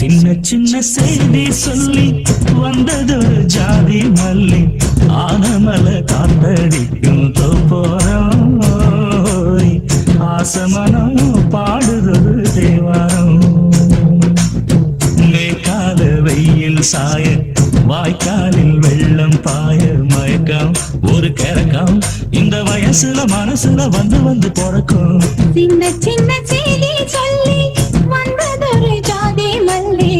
சின்ன சின்ன செய்தி சொல்லி வந்ததொரு ஜாதி மல்லி ஆனமல காத்தடிக்கும் தோப்போரம் ஆசமனம் பாடுதொரு தேவாரம் மேற்கால வெயில் சாய வாய்க்காலில் வெள்ளம் பாய மயக்கம் ஒரு கிறக்கம் இந்த வயசுல மனசுல வந்து வந்து பிறக்கும் சின்ன சின்ன செய்தி சொல்லி வந்ததொரு ஜாதி மல்லி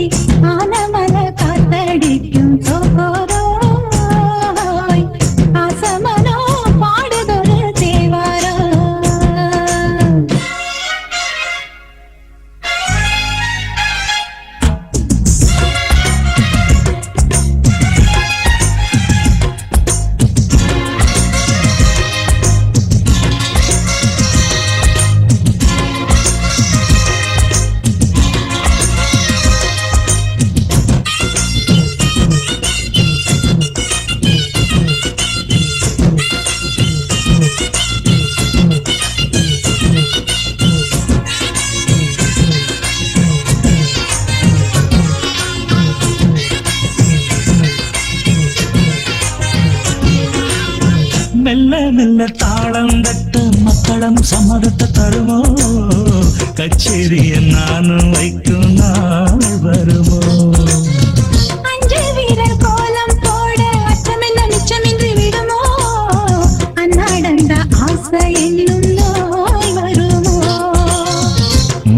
ஆனமல காத்தடிக்கும் சோரோய் ஆசமனோ பாடுதொரு தேவாரம் மெல்ல மெல்ல தாளம் தட்ட மக்களும் சம்மதத்தை தருமோ கச்சேரிய நானும் வைக்கும் நாள் வருமோ அஞ்சு வீரர் கோலம் போட அச்சமென்ன மிச்சமின்றி விடுமோ அன்னாடந்த ஆசை என்னும் நோய் வருமோ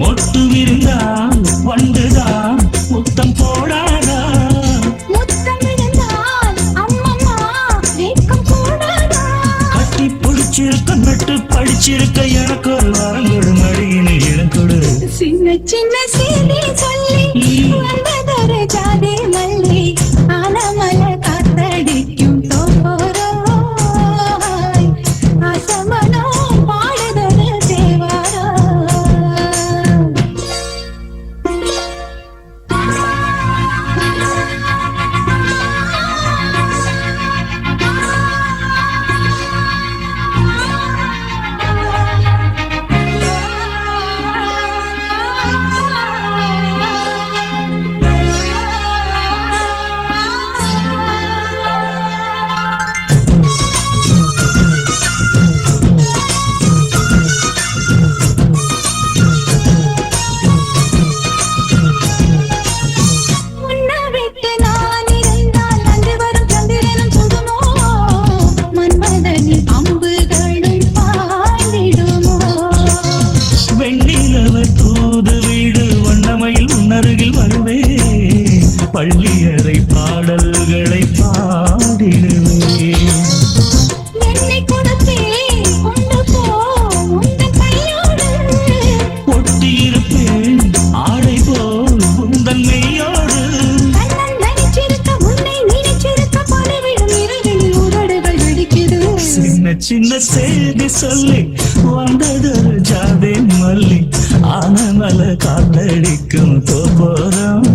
மொட்டு விருந்தான் வண்டுதான் முத்தம் போடாதா முத்தம் விழுந்தால் அம்மம்மா வேக்கம் கூடாதா கட்டி பிடிச்சிருக்க நட்டு படிச்சிருக்க எனக்கு ஒரு வரங்கொடு மடியினில் இளங்கொடு சின்ன சின்ன செய்தி சொல்லி வந்ததொரு ஜாதி மல்லி ஆனமல காத்தடிக்கும் தோப்போரோய் ஆசமனோ பாடுதொரு தேவாரம் உன்னை விட்டு நான் இருந்தால் அன்று வரும் சந்திரனும் சுடுமோ மன்மதனின் அம்புகளும் பாய்ந்திடுமோ வெண்ணிலவ தூது வீடு வண்ணமையில் உன்னருகில் வருவே பள்ளியறை பாடல்களை பாடிடுவே என்னை கொடுத்தேன் கொண்டு போ உந்தன் கையோடு ஒட்டியிருப்பேன் ஆடை போல் உந்தன் மெய்யோடு கண்ணன் நடிச்சிருக்க உன்னை நினைச்சிருக்க பலவிடும் இரவில் உதடுகள் வெடிக்குது சின்ன சின்ன செய்தி சொல்லி வந்ததொரு ஜாதி மல்லி ஆனமல காத்தடிக்கும் தோப்போரம்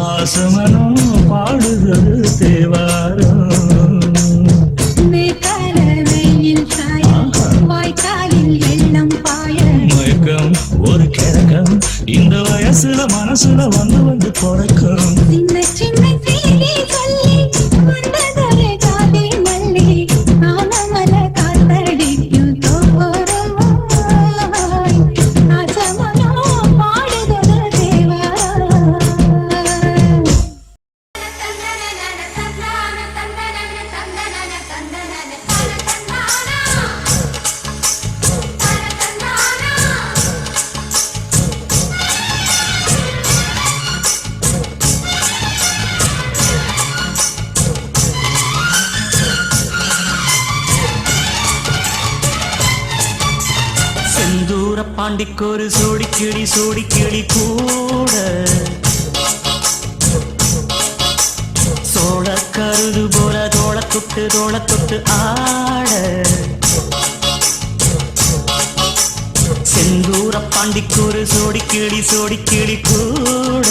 ஆசமனம் பாடுதொரு தேவாரம் மேற்கால வெயில் சாய வாய்க்காலில் வெள்ளம் பாய மயக்கம் ஒரு கிறக்கம் இந்த வயசுல மனசுல வந்து வந்து பிறக்கும் சின்ன சின்ன செய்தி சொல்லி வந்ததொரு ஜாதி மல்லி ஆனமல காத்தடிக்கும் தோப்போரோய் ஆசமனோ பாடுதொரு தேவாரம் செந்தூர பாண்டிக்கொரு சோடிக்கிளி சோடிக்கிளி கூட சோழ கருது போல தோள தொட்டு ஆட செந்தூர பாண்டிக்கொரு சோடிக்கிளி கூட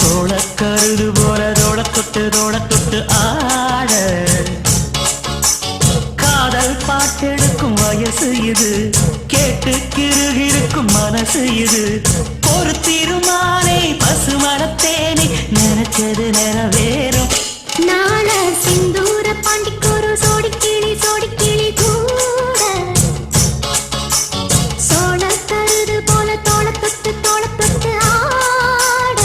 சோழ கருது போல தோள தொட்டு ஆட காதல் பாட்டெடுக்கும் வயசு இது கேட்டு கிருகிரு எடுக்கும் மனசு இது. ஒரு திருமாலை பசுமரத்தேனே நினைச்சது நிறைவேறும். நாள சிந்தூர பாண்டிக்கொரு சோடி கிளி கூட சோழ தருது போல தோள தொட்டு ஆட.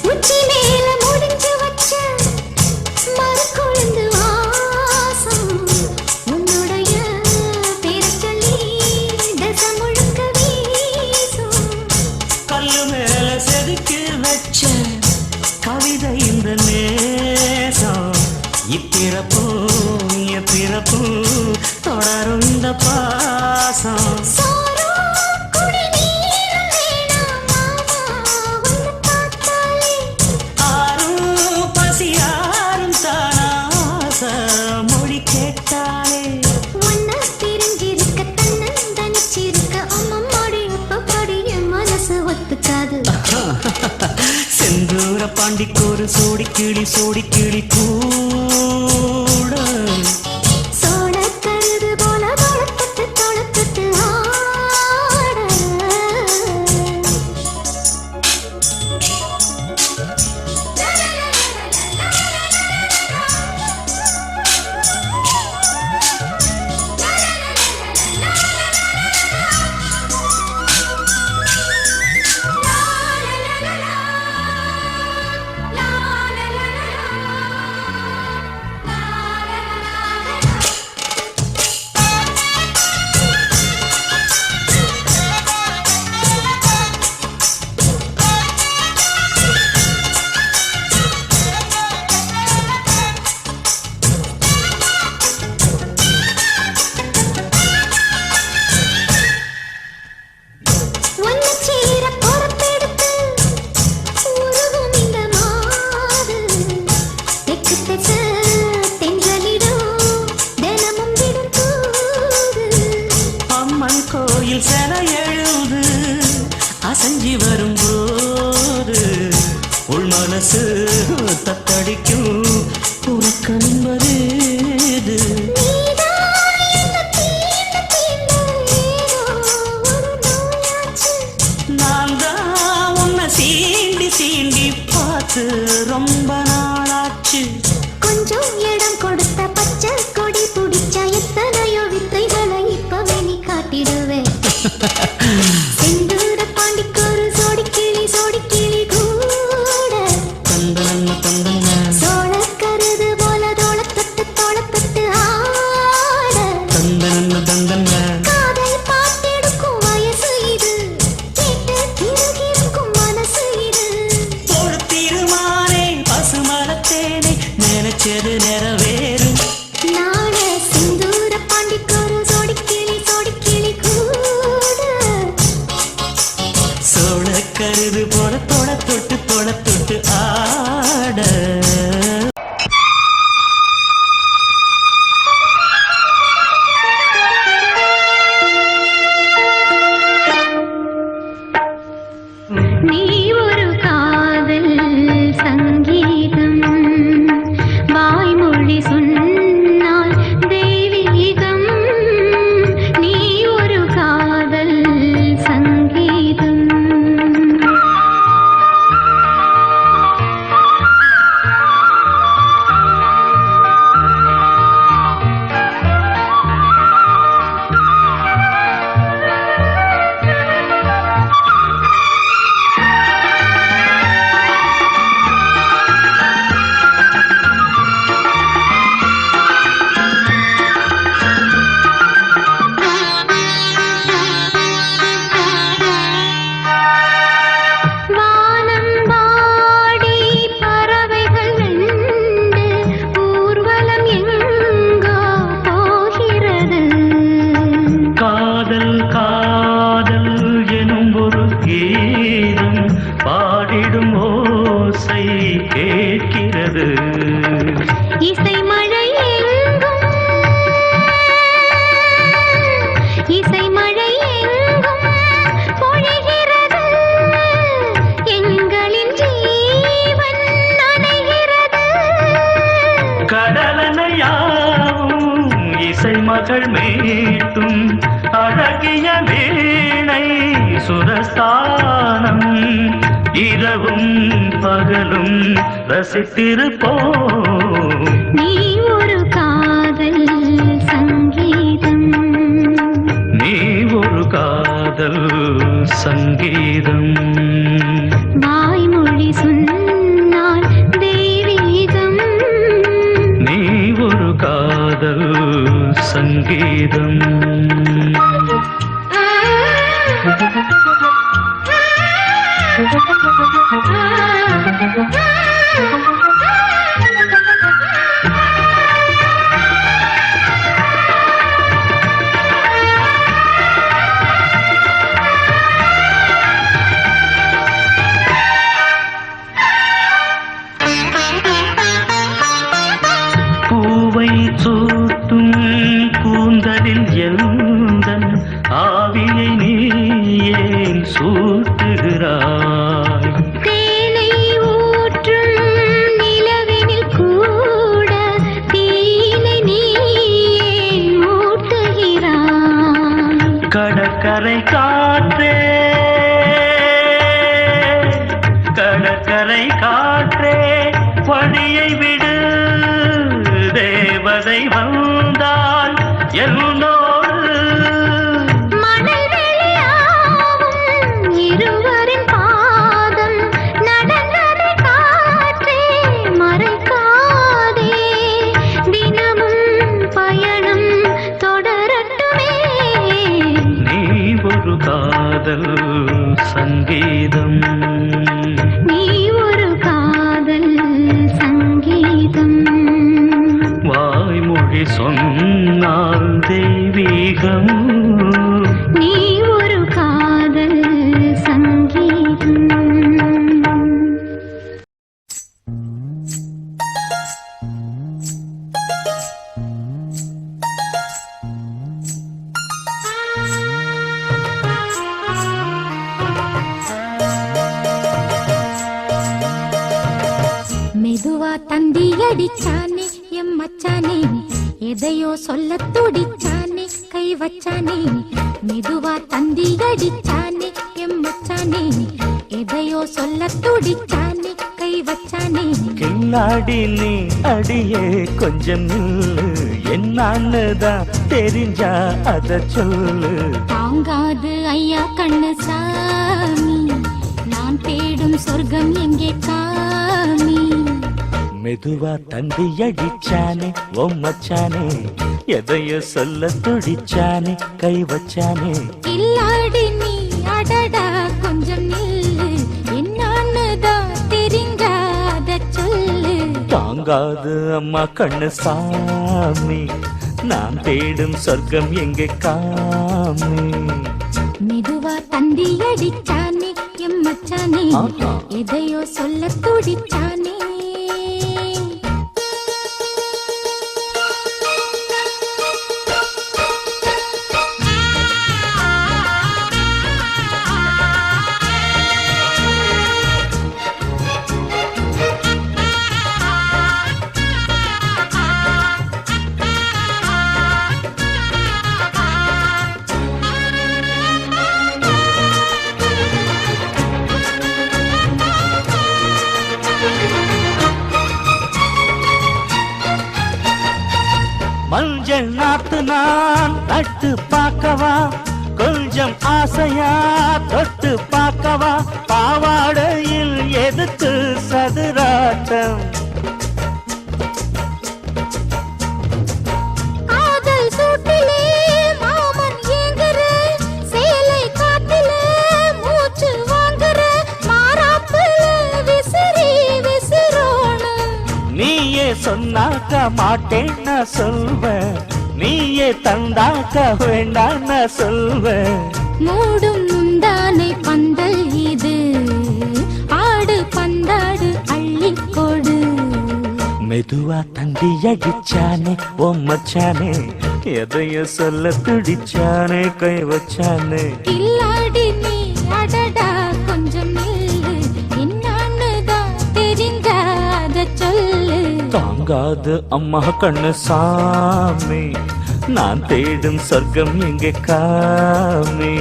உச்சி மேல முடிஞ்சு வச்ச மரக்குழந்து வாசம் உன்னுடைய பேரைச் சொல்லி தசை முழுக்க வீசும். கல்லு மேல செதுக்கி வச்ச கவிதை இந்த நேசம். இப்பிறப்போ எப்பிறப்போ தொடரும் இந்த பாசம். சோறும் குடிநீரும் வேணாம் மாமா உன்னை பார்த்தாலே. ஆரும் பசியாரும் தானாச மொழி கேட்டாலே. உன்னை பிரிஞ்சிருக்க தன்னந்தனிச்சிருக்க அம்மம்மாடி அப்பப்படி என் மனசு ஒத்துக்காது. செந்தூர பாண்டிக்கொரு சோடி கிளி கூட சோழ கருது போல தொளத்தொட்டு ஆட. உன்னை சேர பொறுப்பெடுத்து உருகும் இந்த மாது. தெற்கு திசை தென்றலிடும் தினமும் விடும் தூது. அம்மன் கோயில் செல எழுது அசஞ்சி வரும்போது உள் மனசு தத்தடிக்கும். உனக்கு என்பது நீதான் என்னை தீண்ட ஏதோ ஒரு நோயாச்சு. நான் தான் உன்னை சீண்டி பார்த்து ரொம்ப நாளாச்சு. கொஞ்சம் இடம் கொடுத்த பச்சை கொடி பிடிச்சா எத்தனையோ வித்தைகளை இப்பவே நீ காட்டிடுவேன். செந்தூர பாண்டிக்கொரு சோடி கிளி கூட தந்தன சோழ கருது போல தோளத்தொட்டு ஆட. தந்தன காதல் பாட்டெடுக்கும் வயசு இது, கேட்டு திருகிருக்கும் மனசு இது. ஒரு திருமாலை பசுமரத்தேனே நினைச்சது நிறைவேறும். நாள சிந்தூர பாண்டிக்கொரு சோடி கிளி கூட சோழ கருது போல தொட்டு ஆட. நீ ஒரு காதல் சங்கீதம் வாய்மொழி சொன்னால் தெய்வீகம். நீ ஒரு காதல் சங்கீதம். மகள் மீட்டும் அழகிய வீணை சுரஸ்தானம் இரவும் பகலும் ரசித்திருப்போம். நீ ஒரு காதல் சங்கீதம், நீ ஒரு காதல் சங்கீதம், வாய்மொழி சொன்னால் தெய்வீகம். நீ ஒரு காதல் சங்கீதம். பூவை சூட்டும் கூந்தலில் எழுந்தன் ஆவியை நீ ஏன் சூட்டுகிறாய்? தேனை ஊற்றும் நிலவினில் கூட தீனை நீ ஏன் மூட்டுகிறாய்? கடற்கரை காற்றே, கடற்கரை காற்றே பணியை விடு, தேவதை வந்தால் என்னோடு. மணல் வெளியாகும் இருவரின் பாதம் நடந்ததை காற்றே மறைக்காதே, தினமும் பயணம் தொடரட்டுமே. நீ ஒரு காதல் சங்கீதம், நீ ஒரு காதல் சங்கீதம், வாய்மொழி சொன்னால் தெய்வீகம். நீ ஒரு காதல் சங்கீதம். மெதுவா தந்தி அடிச்சானே எம் மச்சானே, எதையோ சொல்ல துடிச்சானே கை வச்சானே. மெதுவா தந்தி அடிச்சானே எம் மச்சானே, எதையோ சொல்ல துடிச்சானே கை வச்சானே. கில்லாடி நீ அடியே கொஞ்சம் நில்லு, என்னான்னு தான் தெரிஞ்சா அத சொல்லு. தாங்காது ஐயா கண்ணு சாமி, நான் தேடும் சொர்க்கம் எங்கே காமி. மெதுவா தந்தி அடிச்சானே ஓ மச்சானே, எதையோ சொல்ல துடிச்சானே கை வச்சானே. இல்லாடி நீ அடடா கொஞ்சம் நில்லு, என்னான்னு தான் தெரிஞ்சாத சொல்லு. தாங்காது அம்மா கண்ணு சாமி, நான் தேடும் சொர்க்கம் எங்கே காமி. மெதுவா தந்தி அடிச்சானே எம் மச்சானே, ஆஹா. எதையோ சொல்ல துடிச்சானே. மஞ்சள் நாத்து நான் நட்டு பார்க்கவா, கொஞ்சம் ஆசையா தொட்டு பார்க்கவா. பாவாடையில் எதுக்கு சதுராட்டம்? காதல் சூட்டிலே மாமன் ஏங்குற, சேலை காத்திலே மூச்சு வாங்குற, மாறாப்புல விசிறி விசிறோணும். நீயே சொன்னாக்க மாட்டேன் நான் சொல்வேன், நீயே தந்தாக்க வேண்டாம் நான் சொல்வேன். மூடும் முந்தானை பந்தல் இது, ஆடு பந்தாடு அள்ளிக்கொடு. மெதுவா தந்தி அடிச்சானே ஓ மச்சானே, எதையோ சொல்ல துடிச்சானே கை வச்சானே. இல்லாடி நீ அடடா கொஞ்சம் நில்லு, என்னான்னு தான் தெரிஞ்சாத சொல்லு. தாங்காது அம்மா கண்ணு சாமி, நான் தேடும் சொர்க்கம் எங்கே காமே.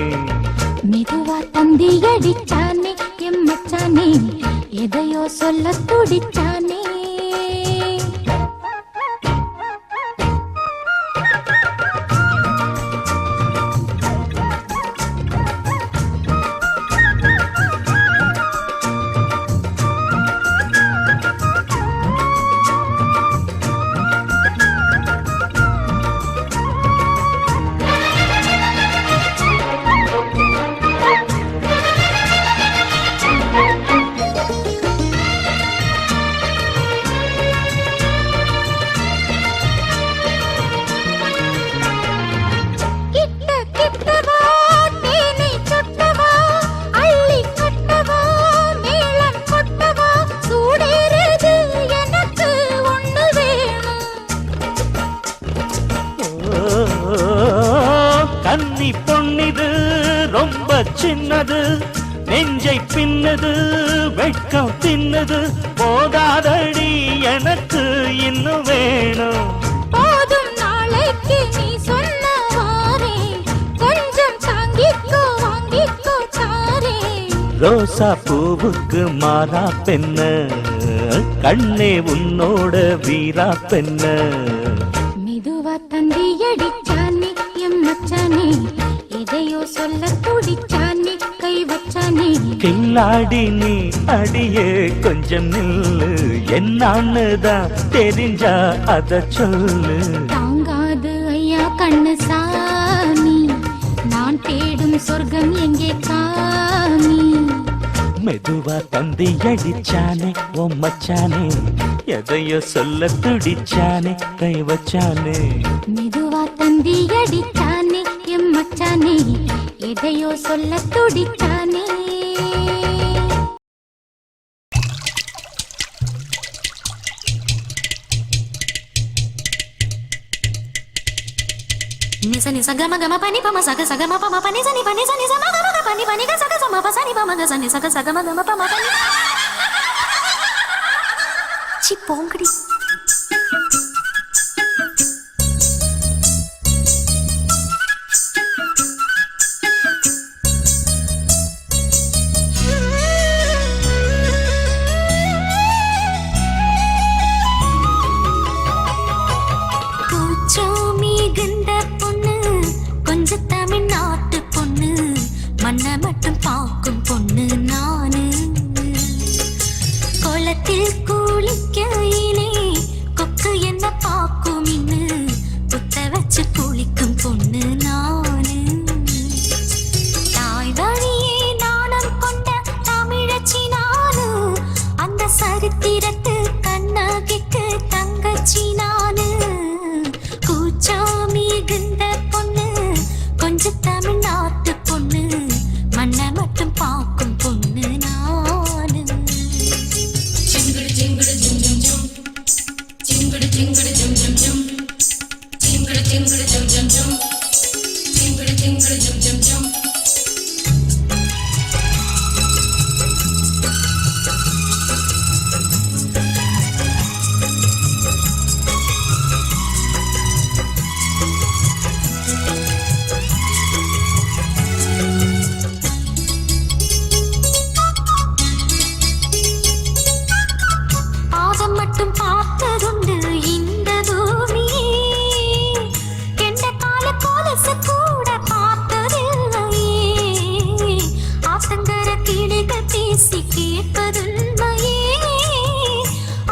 மெதுவா தந்தி அடிச்சானே எம்மச்சானே, எதையோ சொல்ல துடிச்சானே. கன்னி பொன்னிது ரொம்ப சின்னது, நெஞ்சை பின்னது வெட்கம் தின்னது, போதாதடி எனக்கு இன்னும் வேணும். போதும் நாளைக்கு நீ சொன்னவாரே, கொஞ்சம் தாங்கிக்கோ வாங்கிக்கோ தாரே. ரோசா பூவுக்கு மாறா பெண்ண, கண்ணே உன்னோட வீரா பெண்ண. மெதுவா தந்தி அடிச்சானே எம்மச்சானே, எதையோ சொல்ல துடிச்சானே கை வச்சானே. கில்லாடி நீ அடியே கொஞ்சம் நில்லு, என்னான்னு தான் தெரிஞ்சா அத சொல்லு. தாங்காது ஐயா கண்ணு சாமி, நான் தேடும் சொர்க்கம் எங்கே காமி. மெதுவா தந்தி அடிச்சானே ஓ மச்சானே, எதையோ சொல்ல துடிச்சானே கை வச்சானே. மெதுவா தந்தி அடிச்சானே எம்மச்சானே, எதையோ சொல்ல துடிச்சானே. Nisa nisa gama gama pani pa ma sa ga ma pa ma pa ni sa ma ga ma ga pani pani ga sa ma pa sa ni pa ma ga sa ma ga ma pa ma pa ni. சி போங்கடி. மட்டும் பார்க்கும் பொண்ணு நானு, கோலத்தில் குளிக்கையிலே கொக்கு என்ன பார்க்கும் இன்னு, புத்த வச்சு குளிக்கும் பொண்ணு நானு. தாய் வழியே நாணம் கொண்ட தமிழச்சி நானு, அந்த சரித்திரத்து கண்ணகிக்கு தங்கச்சி நானு. கூச்சம் மிகுந்த பொண்ணு, கொஞ்சம் தமிழ்நாட்டு பொண்ணு, மண்ணை மட்டும் பார்க்கும் பொண்ணு நானு. சிங்குடு சிங்குடு ஜும் ஜும் ஜும், சிங்குடு சிங்குடு ஜும் ஜும் ஜும், சிங்குடு சிங்குடு ஜும் ஜும் ஜும், சிங்குடு சிங்குடு ஜும் ஜும் ஜும். மட்டும் பார்த்ததுண்டு இந்த பூமியே, கெண்ட கால கோலசு கூட பார்த்ததில்லையே. ஆத்தங்கர கிளிகள் பேசி கேட்பதுண்மையே,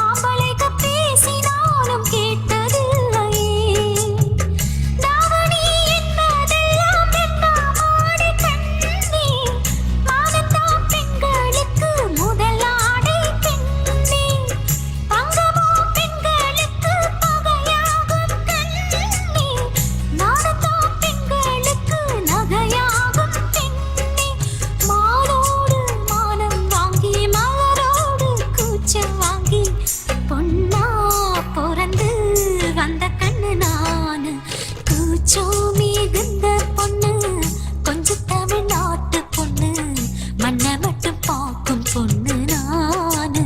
ஆம்பளைக பேசினாலும் கேட்டதில்லையே. தாவணி என்பதெல்லாம் வெப்பமாடி கண்ணே, மானத்தான் பெண்களுக்கு முதல் ஆடை பெண்ணே. அங்கமோ பெண்களுக்கு பகையாகும் கண்ணே, நாணத்தான் பெண்களுக்கு நகையாகும் பெண்ணே. மானோடு மானம் வாங்கி மலரோடு கூச்சம் வாங்கி பொன்னா பிறந்து வந்த கண்ணு நானு. கூச்சம் மிகுந்த பொண்ணு, கொஞ்சம் தமிழ்நாட்டு பொண்ணு, மண்ணை மட்டும் பார்க்கும் பொண்ணு நானு.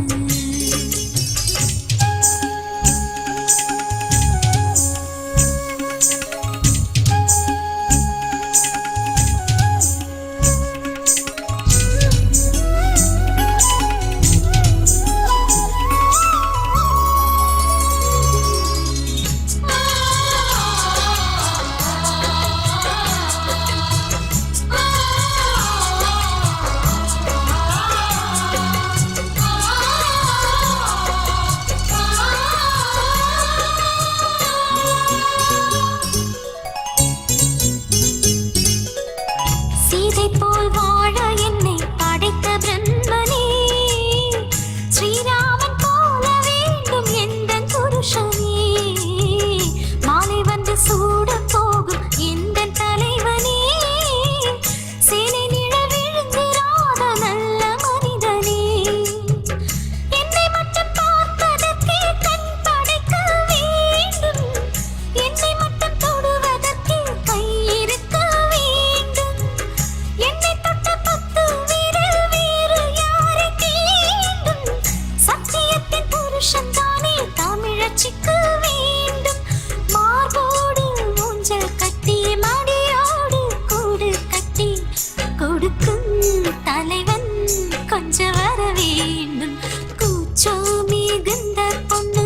கொஞ்சம் வர வேண்டும் கூச்சோ மிகுந்த பொண்ணு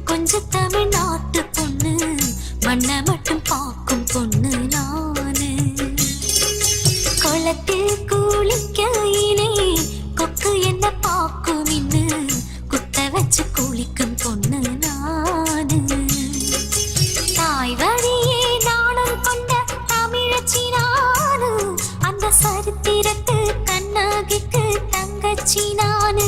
கொஞ்சம் தமிழ்நாட்டு பொண்ணு மண்ணை மட்டும் பார்க்கும் பொண்ணு நானு குளத்தில் குளிக்கையிலே கொக்கு என்ன பார்க்கும் இன்னு குத்த வச்சு குளிக்கும் பொண்ணு நானு தாய் வழியே நாணம் கொண்ட தமிழச்சி நானு அந்த சரித்திரத்து கண்ணாகிக்கு தங்கச்சி நானு